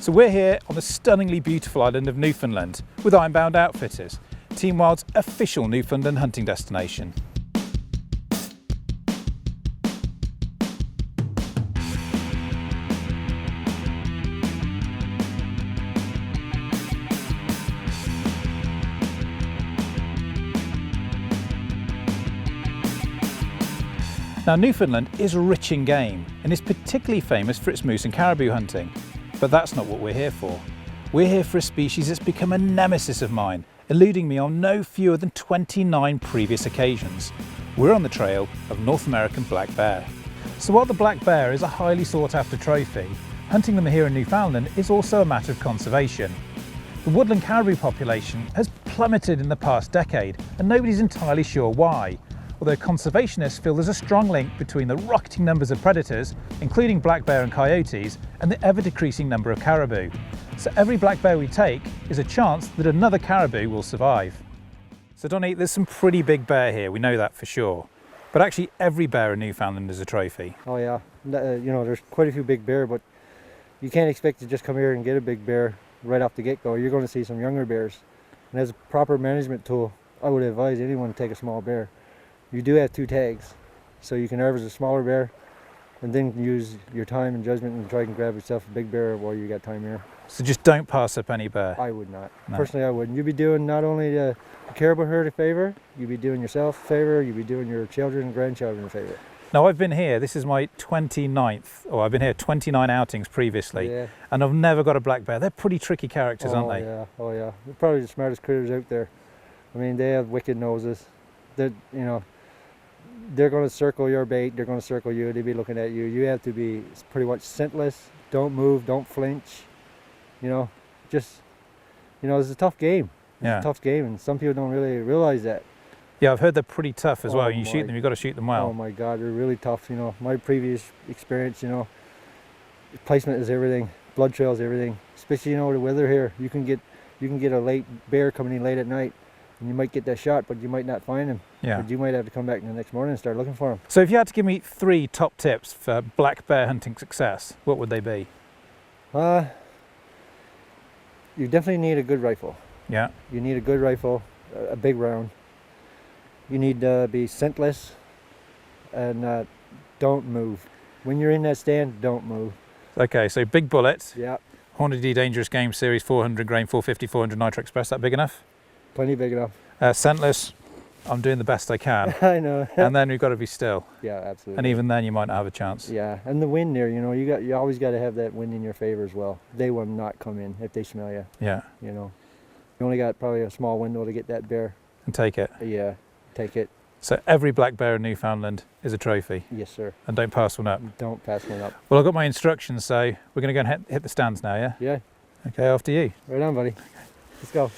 So we're here on the stunningly beautiful island of Newfoundland with Ironbound Outfitters, Team Wild's official Newfoundland hunting destination. Now, Newfoundland is rich in game and is particularly famous for its moose and caribou hunting. But that's not what we're here for. We're here for a species that's become a nemesis of mine, eluding me on no fewer than 29 previous occasions. We're on the trail of North American black bear. So while the black bear is a highly sought after trophy, hunting them here in Newfoundland is also a matter of conservation. The woodland caribou population has plummeted in the past decade, and nobody's entirely sure why. Although conservationists feel there's a strong link between the rocketing numbers of predators, including black bear and coyotes, and the ever-decreasing number of caribou. So every black bear we take is a chance that another caribou will survive. So Donnie, there's some pretty big bear here, we know that for sure. But actually every bear in Newfoundland is a trophy. Oh yeah, you know, there's quite a few big bear, but you can't expect to just come here and get a big bear right off the get-go. You're going to see some younger bears. And as a proper management tool, I would advise anyone to take a small bear. You do have 2 tags, so you can harvest a smaller bear and then use your time and judgment and try and grab yourself a big bear while you got time here. So just don't pass up any bear? I would not. No. Personally, I wouldn't. You'd be doing not only the caribou herd a favor, you'd be doing yourself a favor, you'd be doing your children and grandchildren a favor. Now I've been here, this is my 29th, or I've been here 29 outings previously, Yeah. and I've never got a black bear. They're pretty tricky characters, aren't they? Yeah. Oh yeah, they're probably the smartest critters out there. I mean, they have wicked noses. They're, you know, they're going to circle your bait, they're going to circle you, they'll be looking at you. You have to be pretty much scentless, don't move, don't flinch, you know, just, you know, it's a tough game. It's a tough game, and some people don't really realize that. Yeah, I've heard they're pretty tough as well. You my, shoot them, you've got to shoot them well. Oh my God, they're really tough, you know. My previous experience, you know, placement is everything, blood trail is everything, especially, you know, the weather here. You can get a late bear coming in late at night, and you might get that shot, but you might not find him. Yeah. But you might have to come back the next morning and start looking for him. So if you had to give me 3 top tips for black bear hunting success, what would they be? You definitely need a good rifle. Yeah. You need a good rifle, a big round. You need to be scentless, and don't move. When you're in that stand, don't move. Okay, so big bullets. Yeah. Hornady Dangerous Game Series 400 grain, 450, 400 Nitro Express, that big enough? Plenty big enough. Scentless, I'm doing the best I can. I know. And then we've got to be still. Yeah, absolutely. And even then you might not have a chance. Yeah, and the wind there, you know, you always got to have that wind in your favor as well. They will not come in if they smell you. Yeah. You know, you only got probably a small window to get that bear. And take it. Yeah, take it. So every black bear in Newfoundland is a trophy. Yes, sir. And don't pass one up. Don't pass one up. Well, I've got my instructions, so we're going to go and hit the stands now, yeah? Yeah. Okay, after you. Right on, buddy. Let's go.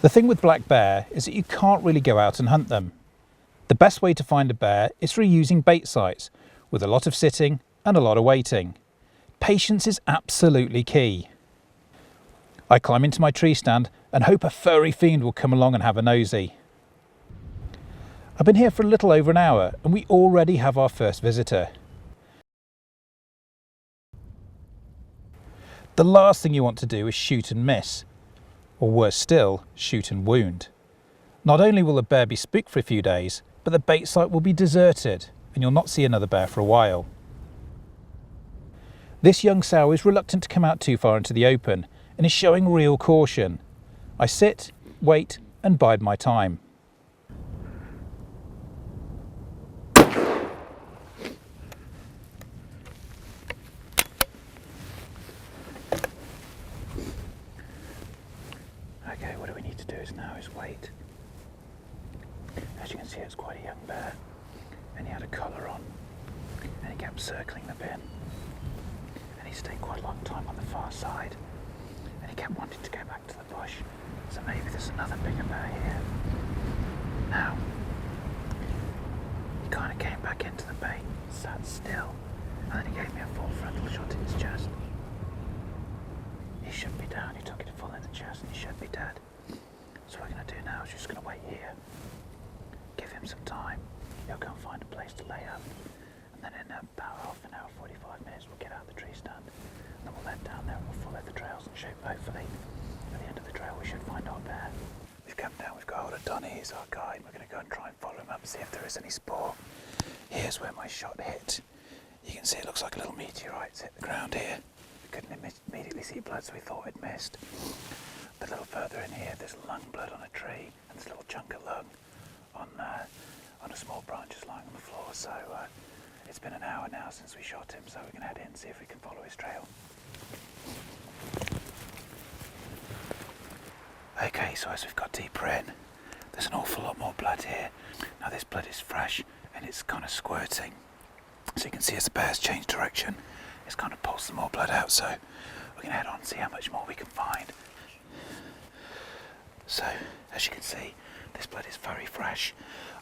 The thing with black bear is that you can't really go out and hunt them. The best way to find a bear is through using bait sites, with a lot of sitting and a lot of waiting. Patience is absolutely key. I climb into my tree stand and hope a furry fiend will come along and have a nosy. I've been here for a little over an hour and we already have our first visitor. The last thing you want to do is shoot and miss, or worse still, shoot and wound. Not only will the bear be spooked for a few days, but the bait site will be deserted and you'll not see another bear for a while. This young sow is reluctant to come out too far into the open and is showing real caution. I sit, wait and bide my time. Okay, what we need to do now is wait. As you can see, it's quite a young bear, and he had a collar on, and he kept circling the bin, and he stayed quite a long time on the far side, and he kept wanting to go back to the bush, so maybe there's another bigger bear here. Now, he kind of came back into the bait, sat still, and then he gave me a full frontal shot in his chest. He should be down, he took it full in the chest, and he should be dead. So what we're going to do now is just going to wait here, give him some time, he'll go and find a place to lay up, and then in about half an hour, 45 minutes, we'll get out of the tree stand So hopefully at the end of the trail we should find our bear. We've come down, we've got hold of Donnie, he's our guide. We're going to go and try and follow him up, see if there is any spoor. Here's where my shot hit. You can see it looks like a little meteorite hit the ground here. We couldn't immediately see blood, so we thought it missed. But a little further in here, there's lung blood on a tree, and there's a little chunk of lung on a small branch just lying on the floor. So it's been an hour now since we shot him, so we're going to head in and see if we can follow his trail. Okay, so as we've got deeper in, there's an awful lot more blood here. Now this blood is fresh and it's kind of squirting. So you can see as the bear's changed direction, it's kind of pulsed some more blood out. So we're going to head on and see how much more we can find. So as you can see, this blood is very fresh.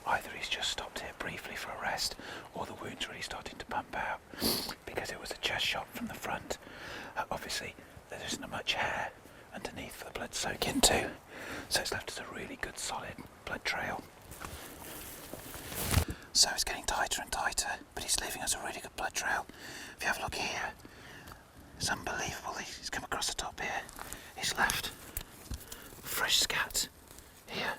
Either he's just stopped here briefly for a rest, or the wound's really starting to pump out because it was a chest shot from the front. Obviously, there isn't much hair underneath for the blood to soak into, so it's left us a really good solid blood trail. So it's getting tighter and tighter, but he's leaving us a really good blood trail. If you have a look here, it's unbelievable. He's come across the top here. He's left fresh scat here.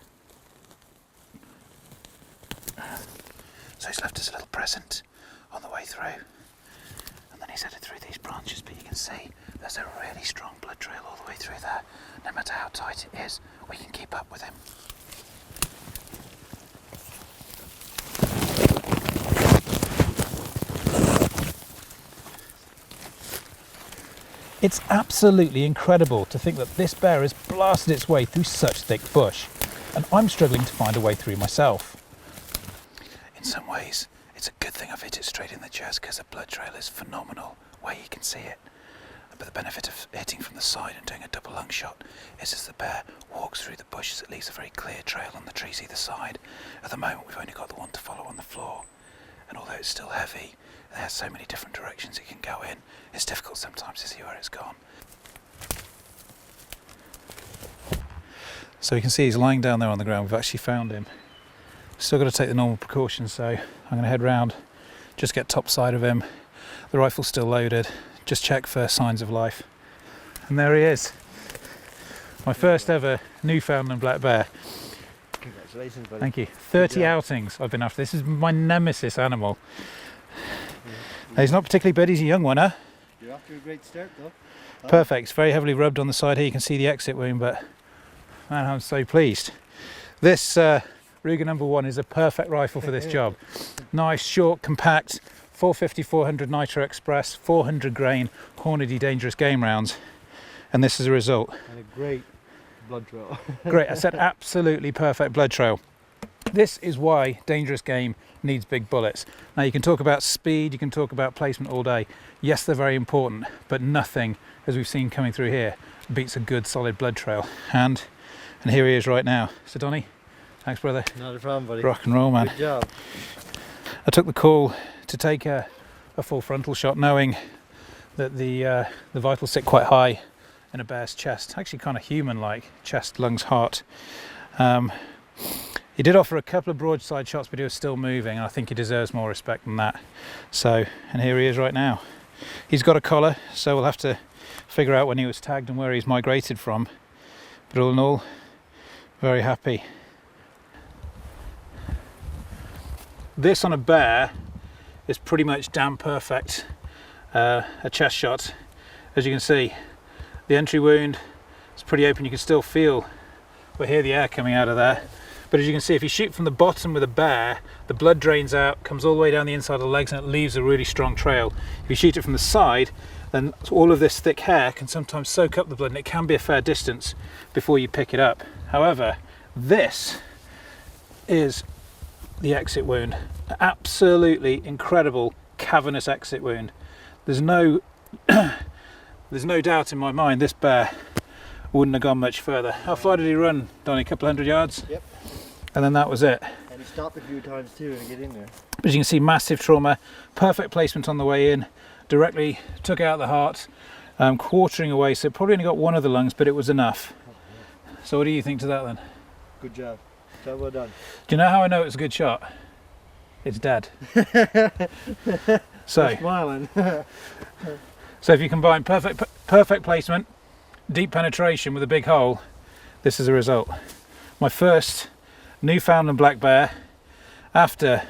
So he's left us a little present on the way through. And then he's headed through these branches, but you can see there's a really strong blood trail all the way through there. No matter how tight it is, we can keep up with him. It's absolutely incredible to think that this bear has blasted its way through such thick bush, and I'm struggling to find a way through myself. In some ways, it's a good thing I've hit it straight in the chest because the blood trail is phenomenal where you can see it. But the benefit of hitting from the side and doing a double lung shot is as the bear walks through the bushes, it leaves a very clear trail on the trees either side. At the moment, we've only got the one to follow on the floor. And although it's still heavy, it has so many different directions it can go in, it's difficult sometimes to see where it's gone. So you can see he's lying down there on the ground. We've actually found him. Still got to take the normal precautions, so I'm going to head round, just get top side of him. The rifle's still loaded, just check for signs of life. And there he is. My first ever Newfoundland black bear. Congratulations, buddy. Thank you. 30 outings I've been after. This is my nemesis animal. Now, he's not particularly big, he's a young one, huh? You're off to a great start though. Perfect. It's very heavily rubbed on the side here. You can see the exit wound, but man, I'm so pleased. This Ruger No.1 is a perfect rifle for this job. Nice, short, compact, 450-400 Nitro Express, 400 grain, Hornady dangerous game rounds, and this is a result. And a great blood trail. Great, I said absolutely perfect blood trail. This is why dangerous game needs big bullets. Now you can talk about speed, you can talk about placement all day. Yes, they're very important, but nothing, as we've seen coming through here, beats a good solid blood trail. And here he is right now. So Donnie, thanks brother. Not a problem, buddy. Rock and roll, man. Good job. I took the call to take a full frontal shot, knowing that the vitals sit quite high in a bear's chest, actually kind of human-like, chest, lungs, heart. He did offer a couple of broadside shots, but he was still moving, and I think he deserves more respect than that. So, and here he is right now. He's got a collar, so we'll have to figure out when he was tagged and where he's migrated from. But all in all, very happy. This on a bear is pretty much damn perfect. A chest shot. As you can see, the entry wound is pretty open. You can still feel or hear the air coming out of there. But as you can see, if you shoot from the bottom with a bear, the blood drains out, comes all the way down the inside of the legs, and it leaves a really strong trail. If you shoot it from the side, then all of this thick hair can sometimes soak up the blood, and it can be a fair distance before you pick it up. However, this is the exit wound. Absolutely incredible cavernous exit wound. There's no doubt in my mind this bear wouldn't have gone much further. How far did he run, Donnie? A couple hundred yards? Yep. And then that was it. And he stopped a few times too to get in there. But as you can see, massive trauma, perfect placement on the way in, directly took out the heart, quartering away, so probably only got one of the lungs, but it was enough. Oh, yeah. So what do you think to that then? Good job. Job well done. Do you know how I know it was a good shot? It's dead. So smiling. so if you combine perfect placement, deep penetration with a big hole, this is the result. My first Newfoundland black bear after,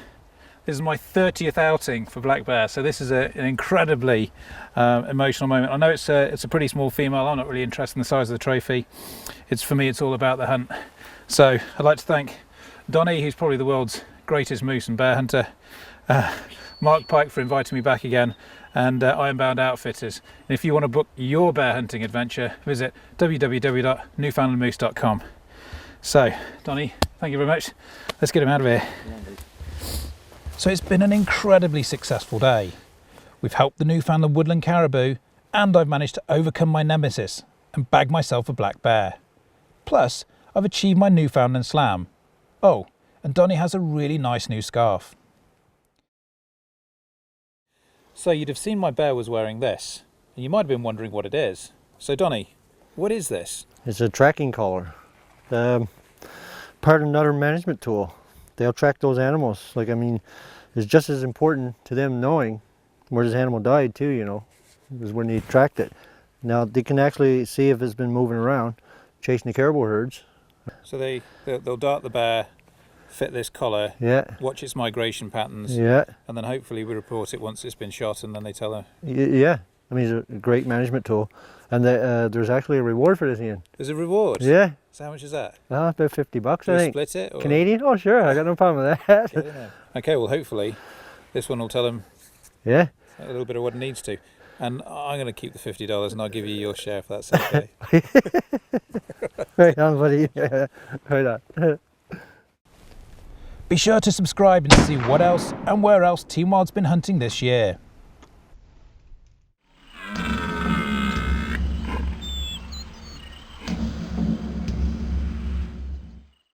this is my 30th outing for black bear, so this is an incredibly emotional moment. I know it's a pretty small female. I'm not really interested in the size of the trophy. For me, it's all about the hunt. So I'd like to thank Donnie, who's probably the world's greatest moose and bear hunter, Mark Pike for inviting me back again, and Ironbound Outfitters. And if you want to book your bear hunting adventure, visit www.newfoundlandmoose.com. So, Donnie, thank you very much. Let's get him out of here. So it's been an incredibly successful day. We've helped the Newfoundland woodland caribou, and I've managed to overcome my nemesis and bag myself a black bear. Plus, I've achieved my Newfoundland slam. Oh, and Donnie has a really nice new scarf. So you'd have seen my bear was wearing this, and you might have been wondering what it is. So Donnie, what is this? It's a tracking collar. Part of another management tool. They'll track those animals. Like, I mean, it's just as important to them knowing where this animal died too, you know, is when they tracked it. Now they can actually see if it's been moving around, chasing the caribou herds. So they'll dart the bear, fit this collar, yeah, watch its migration patterns, yeah, and then hopefully we report it once it's been shot, and then they tell her. Yeah, I mean, it's a great management tool. And there's actually a reward for this, Ian. There's a reward? Yeah. So how much is that? About $50, Do I you think. Split it? Or? Canadian? Oh, sure. I got no problem with that. Okay, well, hopefully this one will tell him yeah, a little bit of what it needs to. And I'm going to keep the $50 and I'll give you your share if that's okay. Right on, buddy. Right on. Be sure to subscribe and see what else and where else Team Wild's been hunting this year.